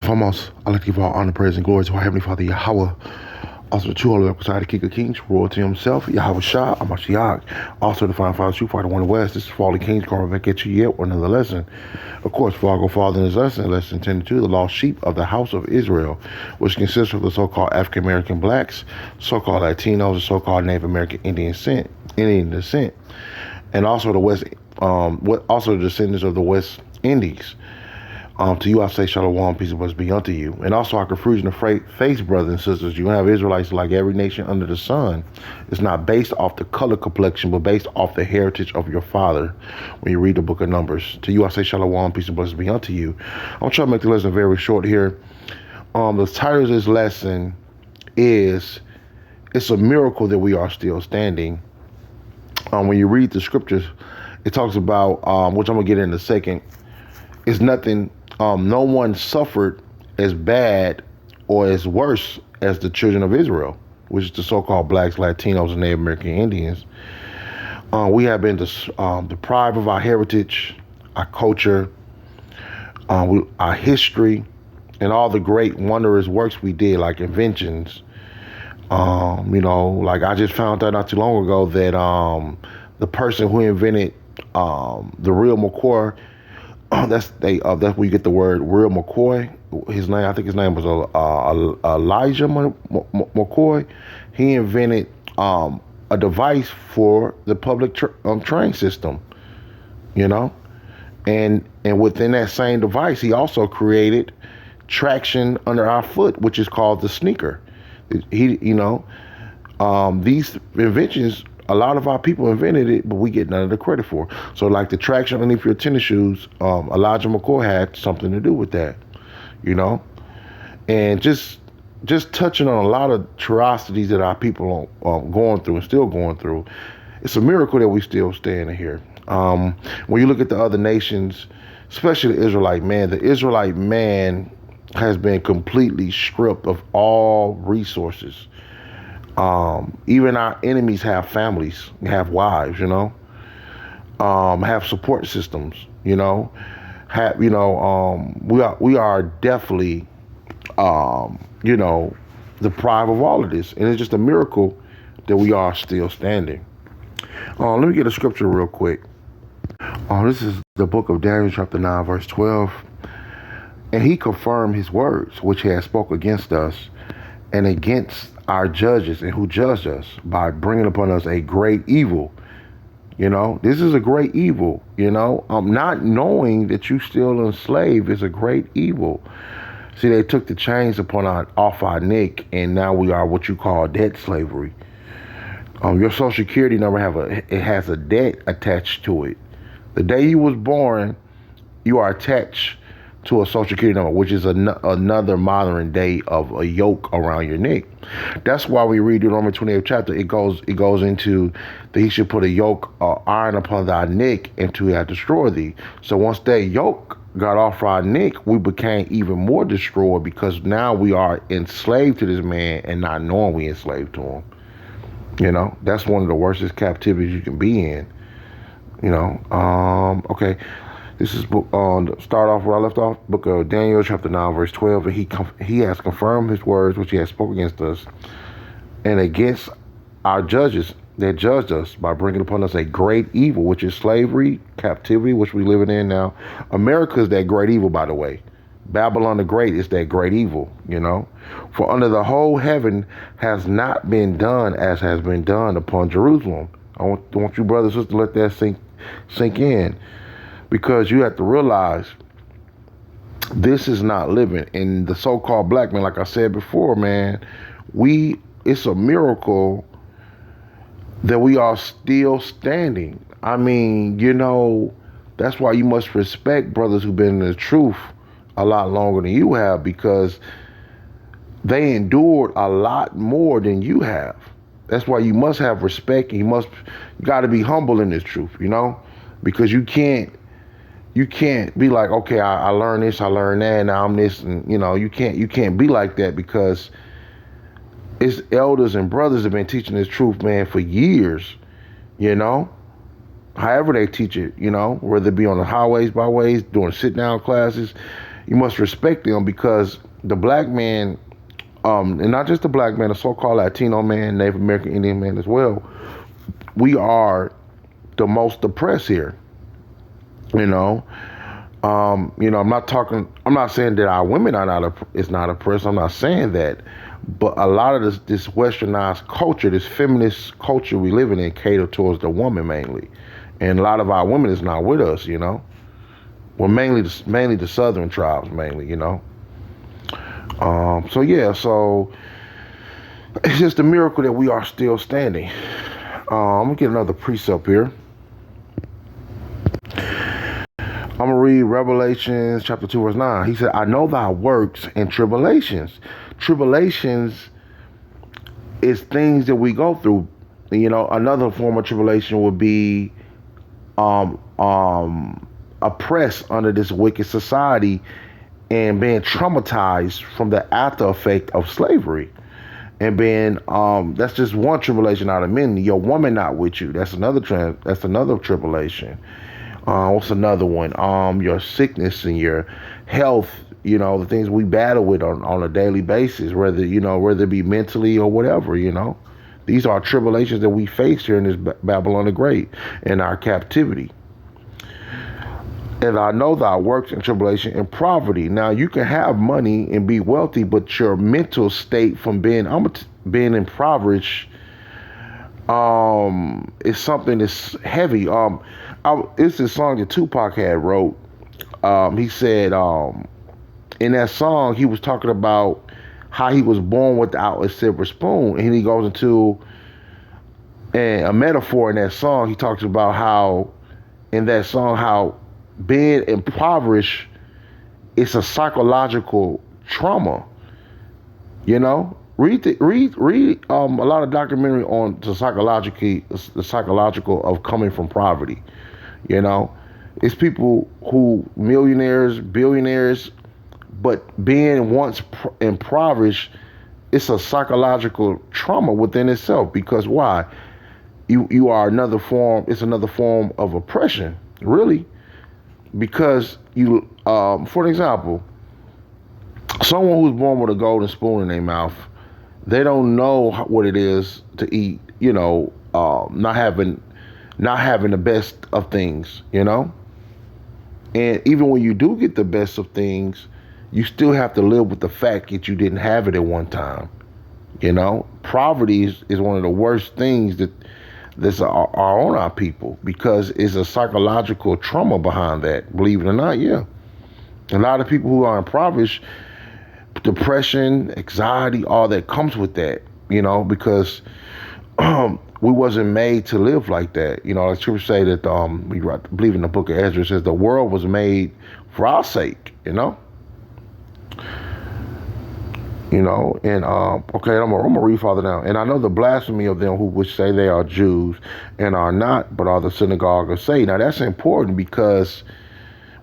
Foremost, I'd like to give all honor, praise, and glory to our Heavenly Father, Yahweh. Also, the true holy beside the King of Kings, royalty himself, Yahweh Shah, Amashiach. Also, the Final Father, true Fighter, One West. This is Fallen Kings, coming back at you yet with another lesson. Of course, before I go farther in this lesson 10-2, the lost sheep of the house of Israel, which consists of the so-called African American blacks, so-called Latinos, and so-called Native American Indian descent, and also the also the descendants of the West Indies. To you I say shalom, peace and blessings be unto you. And also our confusion of faith, brothers and sisters. You have Israelites like every nation under the sun. It's not based off the color complexion, but based off the heritage of your father when you read the book of Numbers. To you I say shalom, peace and blessings be unto you. I'm trying to make the lesson very short here. The title of this lesson is It's a Miracle That We Are Still Standing. When you read the scriptures, it talks about, which I'm going to get in a second, it's nothing. No one suffered as bad or as worse as the children of Israel, which is the so-called blacks, Latinos, and Native American Indians. We have been deprived of our heritage, our culture, our history, and all the great wondrous works we did, like inventions. Like I just found out not too long ago that the person who invented the real McCoy. That's where you get the word real McCoy. I think his name was Elijah McCoy. He invented a device for the public train system, and within that same device, he also created traction under our foot, which is called the sneaker. These inventions, a lot of our people invented it, but we get none of the credit for. So like the traction underneath your tennis shoes, Elijah McCoy had something to do with that, and just touching on a lot of atrocities that our people are going through and still going through. It's a miracle that we still standing here. When you look at the other nations, especially the Israelite man has been completely stripped of all resources. Even our enemies have families, have wives, have support systems, we are definitely, deprived of all of this. And it's just a miracle that we are still standing. Let me get a scripture real quick. This is the book of Daniel, chapter 9, verse 12. And he confirmed his words, which he had spoke against us and against our judges and who judged us by bringing upon us a great evil. This is a great evil, not knowing that you still enslaved is a great evil. See, they took the chains off our neck, and now we are what you call debt slavery. Your social security number has a debt attached to it. The day you was born, you are attached to a social security number, which is another modern day of a yoke around your neck. That's why we read Deuteronomy 28th chapter. It goes into that he should put a yoke iron upon thy neck until he had destroyed thee. So once that yoke got off our neck, we became even more destroyed because now we are enslaved to this man and not knowing we enslaved to him. That's one of the worstest captivities you can be in. Okay. This is start off where I left off, book of Daniel, chapter 9, verse 12. And he has confirmed his words, which he has spoken against us, and against our judges that judged us by bringing upon us a great evil, which is slavery, captivity, which we're living in now. America is that great evil, by the way. Babylon the Great is that great evil, For under the whole heaven has not been done as has been done upon Jerusalem. I want you brothers and sisters to let that sink in. Because you have to realize this is not living. And the so-called black man, like I said before, man, it's a miracle that we are still standing. I mean, that's why you must respect brothers who've been in the truth a lot longer than you have, because they endured a lot more than you have. That's why you must have respect, and you got to be humble in this truth, because you can't be like, okay, I learned this, I learned that, and now I'm this, and you can't be like that, because it's elders and brothers have been teaching this truth, man, for years, however they teach it, whether it be on the highways, byways, doing sit down classes, You must respect them because the black man, and not just the black man, the so-called Latino man, Native American Indian man as well, we are the most oppressed here. You know, I'm not saying that our women are not, is not oppressed. I'm not saying that. But a lot of this westernized culture, this feminist culture we live in cater towards the woman mainly. And a lot of our women is not with us, Well, mainly the southern tribes, mainly, So yeah, so it's just a miracle that we are still standing. I'm gonna get another precept here. I'm gonna read Revelations chapter 2, verse 9. He said, I know thy works and tribulations. Tribulations is things that we go through. Another form of tribulation would be oppressed under this wicked society and being traumatized from the after effect of slavery. And being that's just one tribulation out of many. Your woman not with you. That's another tribulation. What's another one? Your sickness and your health, the things we battle with on a daily basis, whether it be mentally or whatever, These are tribulations that we face here in this Babylon the Great, in our captivity. And I know thy works and tribulation and poverty. Now you can have money and be wealthy, but your mental state from being impoverished is something that's heavy. It's this song that Tupac had wrote. He said in that song he was talking about how he was born without a silver spoon, and he goes into a metaphor in that song. He talks about how being impoverished is a psychological trauma. Read a lot of documentary on the psychological of coming from poverty. It's people who millionaires, billionaires, but being once impoverished, it's a psychological trauma within itself. Because why? You are another form. It's another form of oppression, really. Because for example, someone who's born with a golden spoon in their mouth, they don't know what it is to eat, not having the best of things, And even when you do get the best of things, you still have to live with the fact that you didn't have it at one time. Poverty is one of the worst things that's on our people, because it's a psychological trauma behind that, believe it or not, yeah. A lot of people who are impoverished, depression, anxiety, all that comes with that, because we wasn't made to live like that. Like scripture say that we believe in the book of Ezra, it says the world was made for our sake, And okay, I'm gonna read farther down. And I know the blasphemy of them who which say they are Jews and are not, but are the synagogue of Satan. Now that's important, because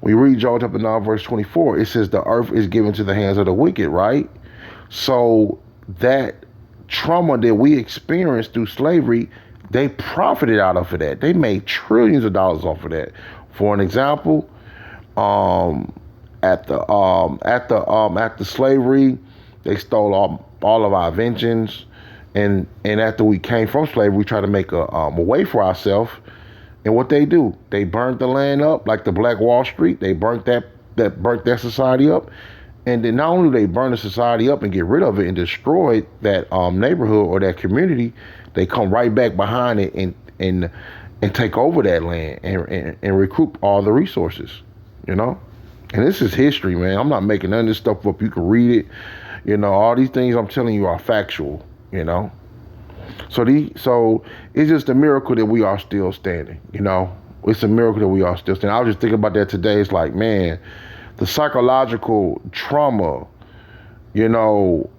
when you read Joel chapter 9, verse 24, it says the earth is given to the hands of the wicked, right? So that trauma that we experienced through slavery, they profited out of that. They made trillions of dollars off of that. For an example, at the slavery, they stole all of our inventions, and after we came from slavery, we tried to make a way for ourselves. And what they do, they burnt the land up, like the Black Wall Street. They burnt that society up, and then not only do they burn the society up and get rid of it and destroy that neighborhood or that community, they come right back behind it and take over that land and recoup all the resources, And this is history, man. I'm not making none of this stuff up. You can read it. All these things I'm telling you are factual. So it's just a miracle that we are still standing. It's a miracle that we are still standing. I was just thinking about that today. It's like, man, the psychological trauma,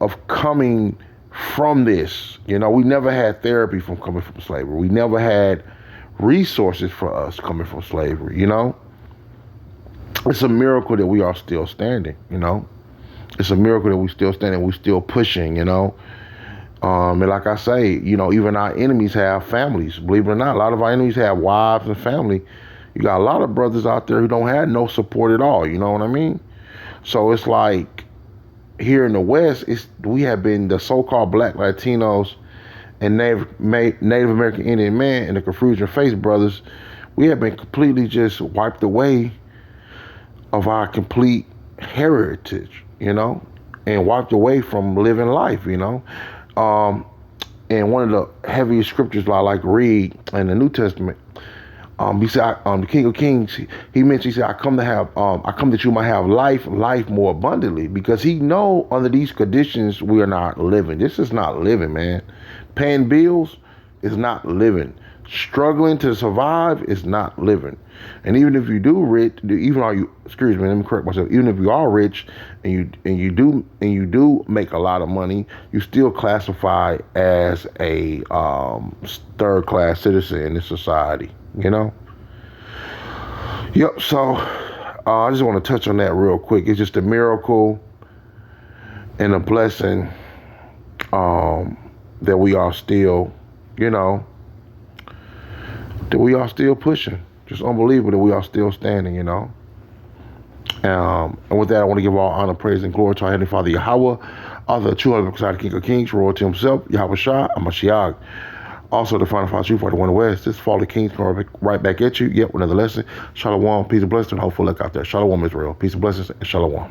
of coming from this. We never had therapy from coming from slavery. We never had resources for us coming from slavery. It's a miracle that we are still standing. It's a miracle that we still standing. We still pushing. And like I say, even our enemies have families. Believe it or not, a lot of our enemies have wives and family. You got a lot of brothers out there who don't have no support at all. You know what I mean? So it's like here in the West, we have been the so-called Black Latinos and Native American Indian man and the Confucian Face brothers. We have been completely just wiped away of our complete heritage, and wiped away from living life, And one of the heaviest scriptures I like to read in the New Testament, he said, the King of Kings, he mentioned, he said, I come that you might have life more abundantly, because he know under these conditions we are not living. This is not living, man. Paying bills is not living. Struggling to survive is not living. And even if you do rich, let me correct myself. Even if you are rich and you do make a lot of money, you still classify as a third class citizen in this society. Yep. So I just want to touch on that real quick. It's just a miracle and a blessing that we are still, that we are still pushing. Just unbelievable that we are still standing, And with that, I want to give all honor, praise, and glory to our Heavenly Father, Yahweh, author, true Holy King of Kings, royalty himself, Yahweh Shah, Amashiach. Also, the final five, 241 West. This Fallen Kings coming right back at you. Yep, another lesson. Shalom, peace and blessings, and hopeful luck out there. Shalom, Israel. Peace and blessings, and shalom.